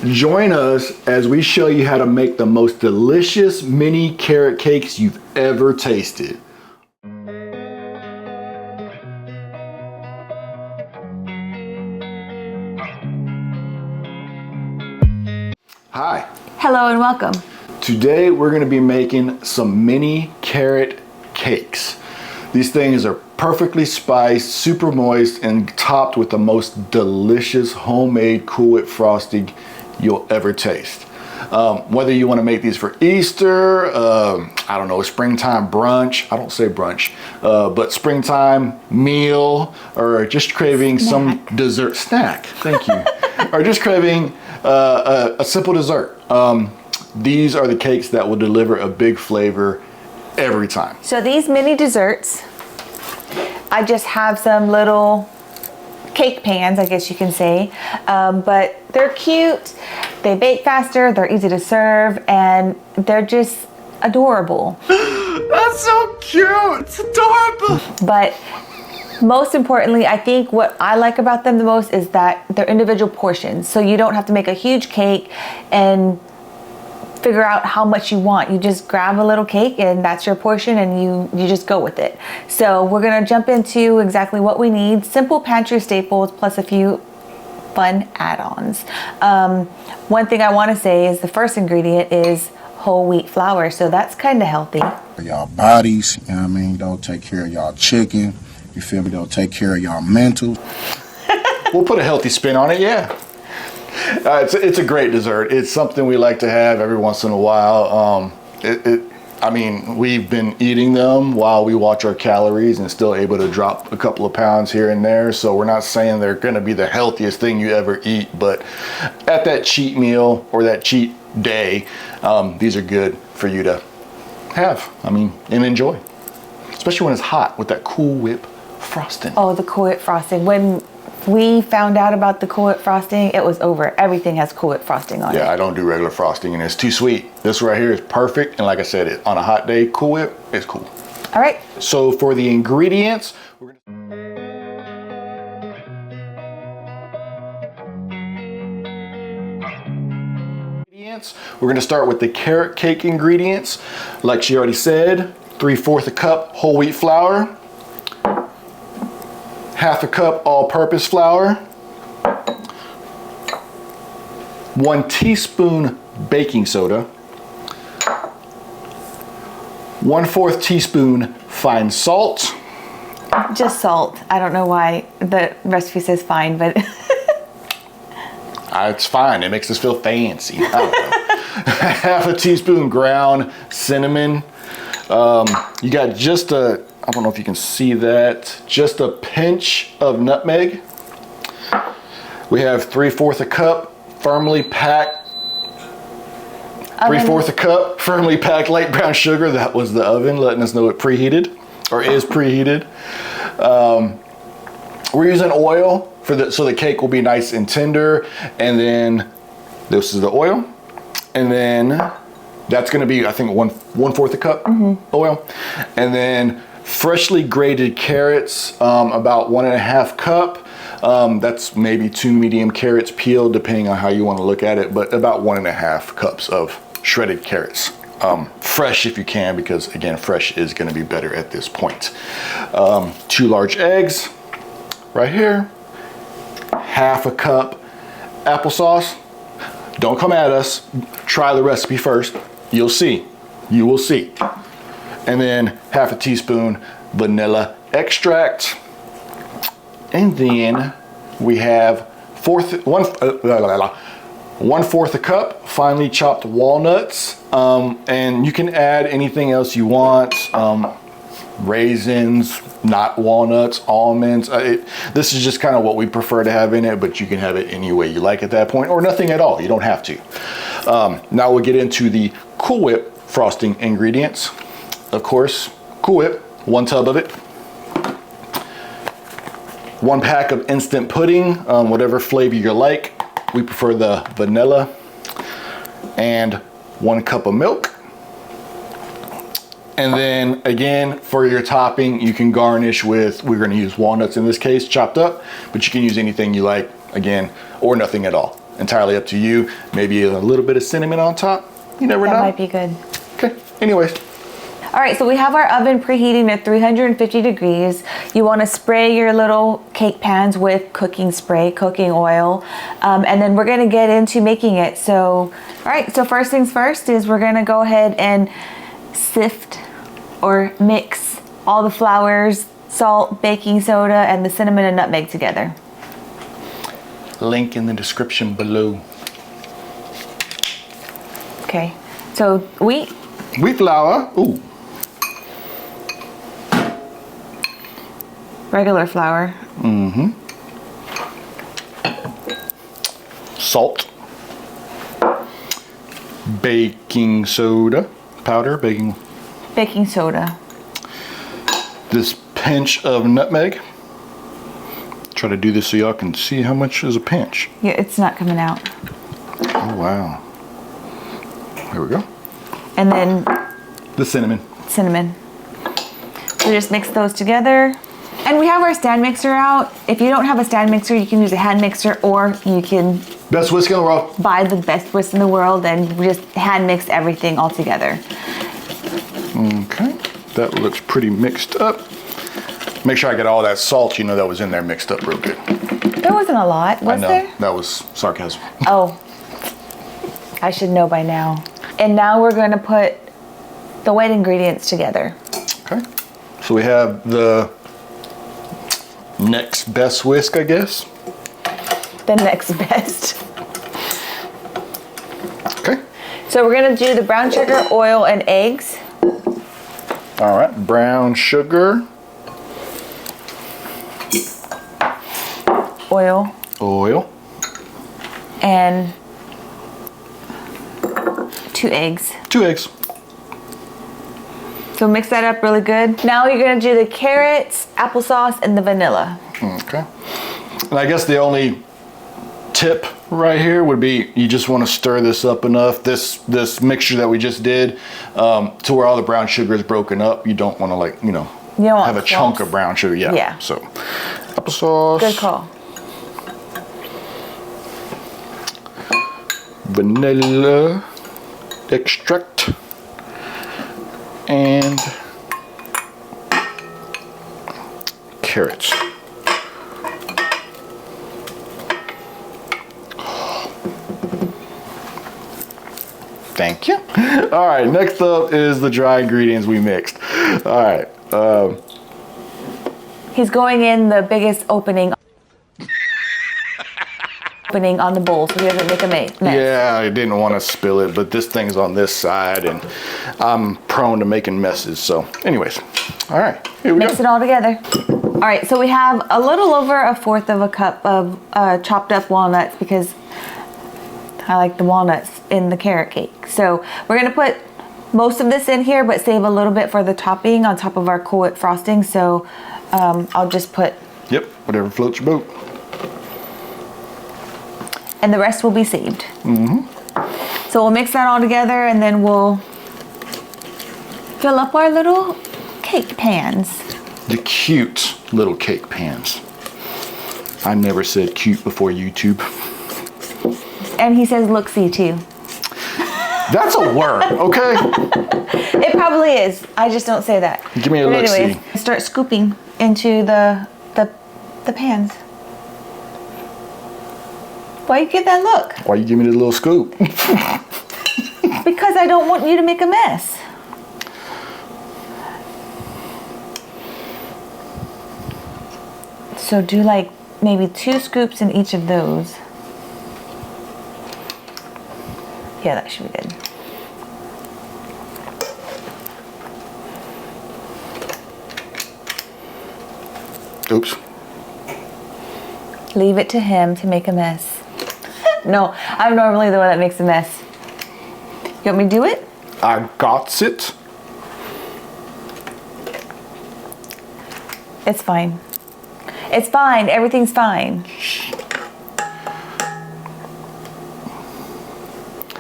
Join us as we show you how to make the most delicious mini carrot cakes you've ever tasted. Hi. Hello and welcome. Today we're going to be making some mini carrot cakes. These things are perfectly spiced, super moist, and topped with the most delicious homemade Cool Whip frosting you'll ever taste. Whether you want to make these for Easter, I don't know, a springtime brunch, I don't say brunch, but springtime meal, or just craving some dessert snack, thank you, or just craving a simple dessert. These are the cakes that will deliver a big flavor every time. So these mini desserts, I just have some little cake pans, I guess you can say, but they're cute, they bake faster, they're easy to serve, and they're just adorable. That's so cute, it's adorable. But most importantly, I think what I like about them the most is that they're individual portions, so you don't have to make a huge cake and figure out how much you want. You just grab a little cake and that's your portion, and you just go with it. So we're gonna jump into exactly what we need. Simple pantry staples plus a few fun add-ons. One thing I want to say is the first ingredient is whole wheat flour, so that's kind of healthy. Y'all bodies, you know what I mean? Don't take care of y'all chicken. You feel me? Don't take care of y'all mental. We'll put a healthy spin on it, yeah. It's a great dessert. It's something we like to have every once in a while. I mean, we've been eating them while we watch our calories and still able to drop a couple of pounds here and there. So we're not saying they're going to be the healthiest thing you ever eat, but at that cheat meal or that cheat day, these are good for you to have, and enjoy. Especially when it's hot with that Cool Whip frosting. Oh, the Cool Whip frosting. When we found out about the Cool Whip frosting, it was over. Everything has Cool Whip frosting on it. Yeah, I don't do regular frosting and it's too sweet. This right here is perfect. And like I said, on a hot day, Cool Whip is cool. All right. So for the ingredients, we're gonna start with the carrot cake ingredients. Like she already said, 3/4 a cup whole wheat flour, 1/2 cup all-purpose flour, 1 teaspoon baking soda, 1/4 teaspoon fine salt. Just salt. I don't know why the recipe says fine, but It's fine. It makes us feel fancy. I don't know. 1/2 teaspoon ground cinnamon. You got just I don't know if you can see that, just a pinch of nutmeg. We have 3/4 a cup firmly packed, 3/4 a cup firmly packed light brown sugar. That was the oven letting us know it preheated or is preheated. We're using oil so the cake will be nice and tender. And then this is the oil. And then that's gonna be, I think, 1/4 a cup oil. And then freshly grated carrots, about 1.5 cup. That's maybe 2 medium carrots peeled, depending on how you want to look at it, but about 1.5 cups of shredded carrots. Fresh if you can, because again, fresh is going to be better at this point. 2 large eggs right here. 1/2 cup applesauce. Don't come at us. Try the recipe first. You'll see. You will see. And then 1/2 teaspoon vanilla extract. And then we have 1/4 a cup finely chopped walnuts. And you can add anything else you want. Raisins, not walnuts, almonds. This is just kind of what we prefer to have in it, but you can have it any way you like at that point, or nothing at all. You don't have to. Now we'll get into the Cool Whip frosting ingredients. Of course, Cool Whip, 1 tub of it. 1 pack of instant pudding, whatever flavor you like. We prefer the vanilla. And 1 cup of milk. And then again, for your topping, you can garnish with, we're gonna use walnuts in this case, chopped up, but you can use anything you like, again, or nothing at all. entirely up to you. Maybe a little bit of cinnamon on top. You never know. That might be good. Okay, anyways. All right, so we have our oven preheating at 350 degrees. You want to spray your little cake pans with cooking spray, cooking oil, and then we're going to get into making it. So, all right, so first things first is we're going to go ahead and sift or mix all the flours, salt, baking soda, and the cinnamon and nutmeg together. Link in the description below. Okay, so wheat flour. Ooh. regular flour. Salt. Baking soda. Powder. Baking soda. This pinch of nutmeg. Try to do this so y'all can see how much is a pinch. Yeah, it's not coming out. Oh, wow. There we go. And then The cinnamon. cinnamon. So just mix those together. And we have our stand mixer out. If you don't have a stand mixer, you can use a hand mixer, or you can Best whisk in the world. buy the best whisk in the world and just hand mix everything all together. Okay. That looks pretty mixed up. Make sure I get all that salt, you know, that was in there mixed up real good. There wasn't a lot, was I know. there? That was sarcasm. Oh, I should know by now. And now we're going to put the wet ingredients together. Okay. So we have the next best whisk, I guess. The next best. Okay. So we're going to do the brown sugar, oil, and eggs. All right. Brown sugar. Oil. Oil. And 2 eggs. 2 eggs. So mix that up really good. Now you're gonna do the carrots, applesauce, and the vanilla. Okay. And I guess the only tip right here would be you just want to stir this up enough, this mixture that we just did, to where all the brown sugar is broken up. You don't want to, like, you know, You don't have want a chunk clumps. of brown sugar. Yeah. Yeah. So applesauce. Good call. Vanilla extract. And carrots. Thank you. All right, next up is the dry ingredients we mixed. All right. He's going in the biggest opening on the bowl so he doesn't make a mess. Yeah, I didn't want to spill it, but this thing's on this side and I'm prone to making messes. So anyways, all right, here we Mix go. it all together. All right, so we have a little over 1/4 of a cup of chopped up walnuts because I like the walnuts in the carrot cake. So we're gonna put most of this in here, but save a little bit for the topping on top of our Cool Whip frosting. So I'll just put. Yep, whatever floats your boat. And the rest will be saved. So we'll mix that all together and then we'll fill up our little cake pans. The cute little cake pans. I never said cute before YouTube. And he says look-see too. That's a word, okay? It probably is. I just don't say that. Give me a But look-see. anyways, start scooping into the pans. Why you give that look? Why you give me the little scoop? Because I don't want you to make a mess. So do like maybe 2 scoops in each of those. Yeah, that should be good. Oops. Leave it to him to make a mess. No, I'm normally the one that makes a mess. You want me to do it? I got it. It's fine. It's fine. Everything's fine.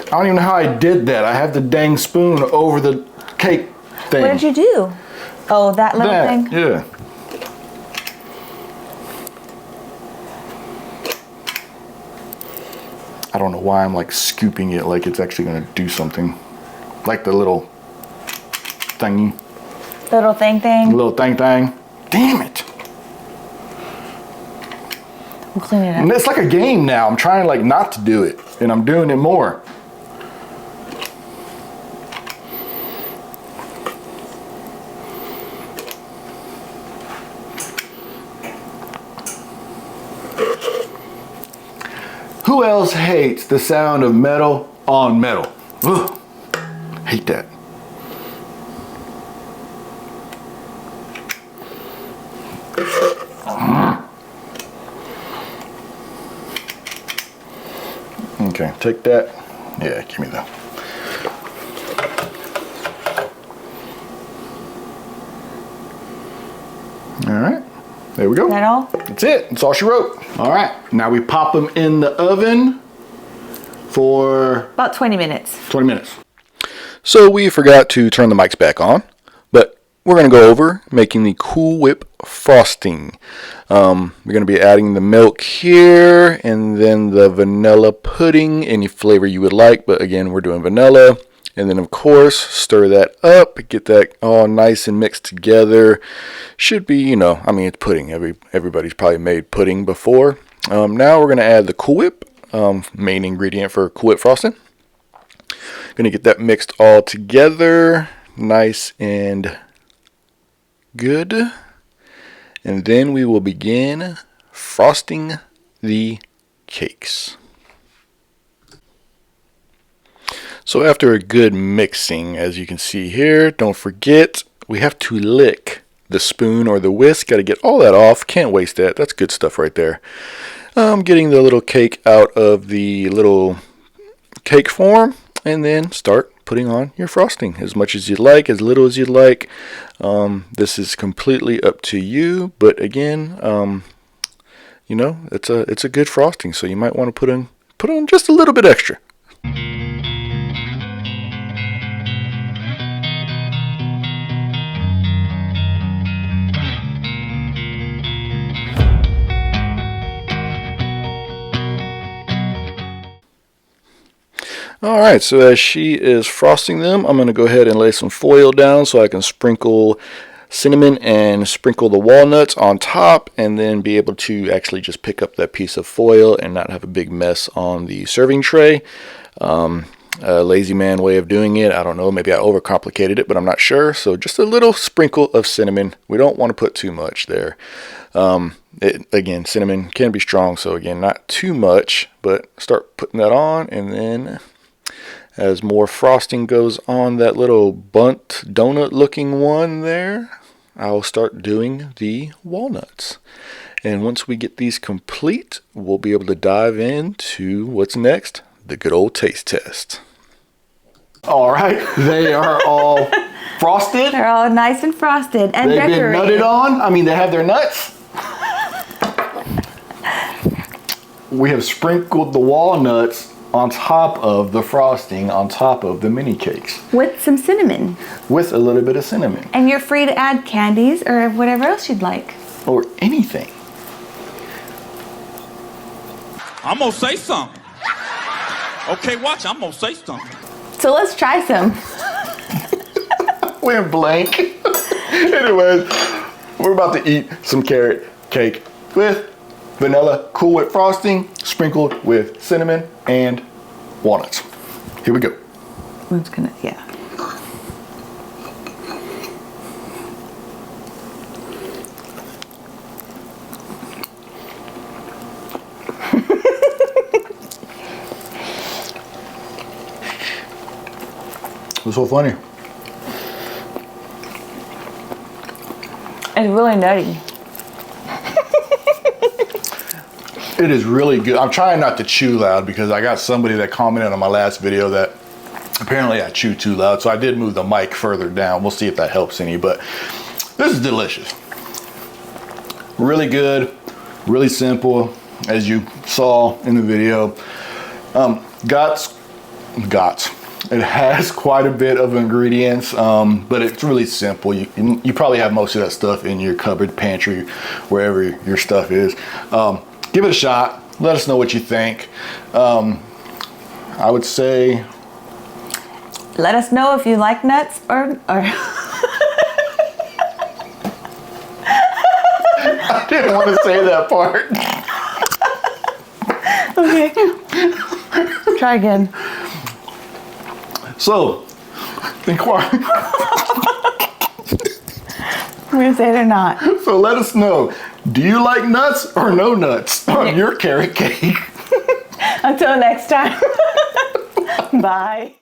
I don't even know how I did that. I have the dang spoon over the cake thing. What did you do? Oh, that little thing? Yeah. I I don't know why I'm like scooping it like it's actually gonna do something. Like the little thingy. Little thing. Little thing. Damn it. I'm cleaning it And up. it's like a game now. I'm trying like not to do it, and I'm doing it more. Who else hates the sound of metal on metal? Ugh, hate that. Okay, take that. Yeah, give me that. All right, there we go. Is that all? That's it. That's all she wrote. All right, now we pop them in the oven for About 20 minutes. 20 minutes. So we forgot to turn the mics back on, but we're going to go over making the Cool Whip frosting. We're going to be adding the milk here and then the vanilla pudding, any flavor you would like, but again, we're doing vanilla. And then of course, stir that up, get that all nice and mixed together. Should be, you know, I mean, it's pudding. Everybody's probably made pudding before. Now we're going to add the Cool Whip, main ingredient for Cool Whip frosting. Going to get that mixed all together, nice and good. And then we will begin frosting the cakes. So after a good mixing, as you can see here, don't forget we have to lick the spoon or the whisk. Got to get all that off. Can't waste that. That's good stuff right there. Getting the little cake out of the little cake form, and then start putting on your frosting as much as you'd like, as little as you'd like. This is completely up to you, but again, you know, it's a good frosting, so you might want to put on just a little bit extra. Alright, so as she is frosting them, I'm going to go ahead and lay some foil down so I can sprinkle cinnamon and sprinkle the walnuts on top, and then be able to actually just pick up that piece of foil and not have a big mess on the serving tray. A lazy man way of doing it. I don't know, maybe I overcomplicated it, but I'm not sure. So just a little sprinkle of cinnamon. We don't want to put too much there. Again, cinnamon can be strong, so again, not too much, but start putting that on, and then as more frosting goes on that little bundt donut looking one there, I'll start doing the walnuts. And once we get these complete, we'll be able to dive into what's next, the good old taste test. All right, they are all frosted. They're all nice and frosted and They've decorated. been nutted on. I mean, they have their nuts. We have sprinkled the walnuts on top of the frosting, on top of the mini cakes. With some cinnamon. With a little bit of cinnamon. And you're free to add candies or whatever else you'd like. Or anything. I'm gonna say something. Okay, watch, I'm gonna say something. So let's try some. We're blank. Anyways, we're about to eat some carrot cake with vanilla Cool Whip frosting sprinkled with cinnamon and walnuts. Here we go. I'm just gonna, yeah. What's so funny? It's really nutty. It is really good. I'm trying not to chew loud because I got somebody that commented on my last video that apparently I chew too loud, so I did move the mic further down. We'll see if that helps any, but this is delicious. Really good, really simple, as you saw in the video. It has quite a bit of ingredients, but it's really simple. You probably have most of that stuff in your cupboard, pantry, wherever your stuff is. Give it a shot. Let us know what you think. I would say. Let us know if you like nuts or I didn't want to say that part. Okay. Try again. So, inquire. I'm gonna say it or not. So let us know. Do you like nuts or no nuts on your carrot cake? Until next time. Bye.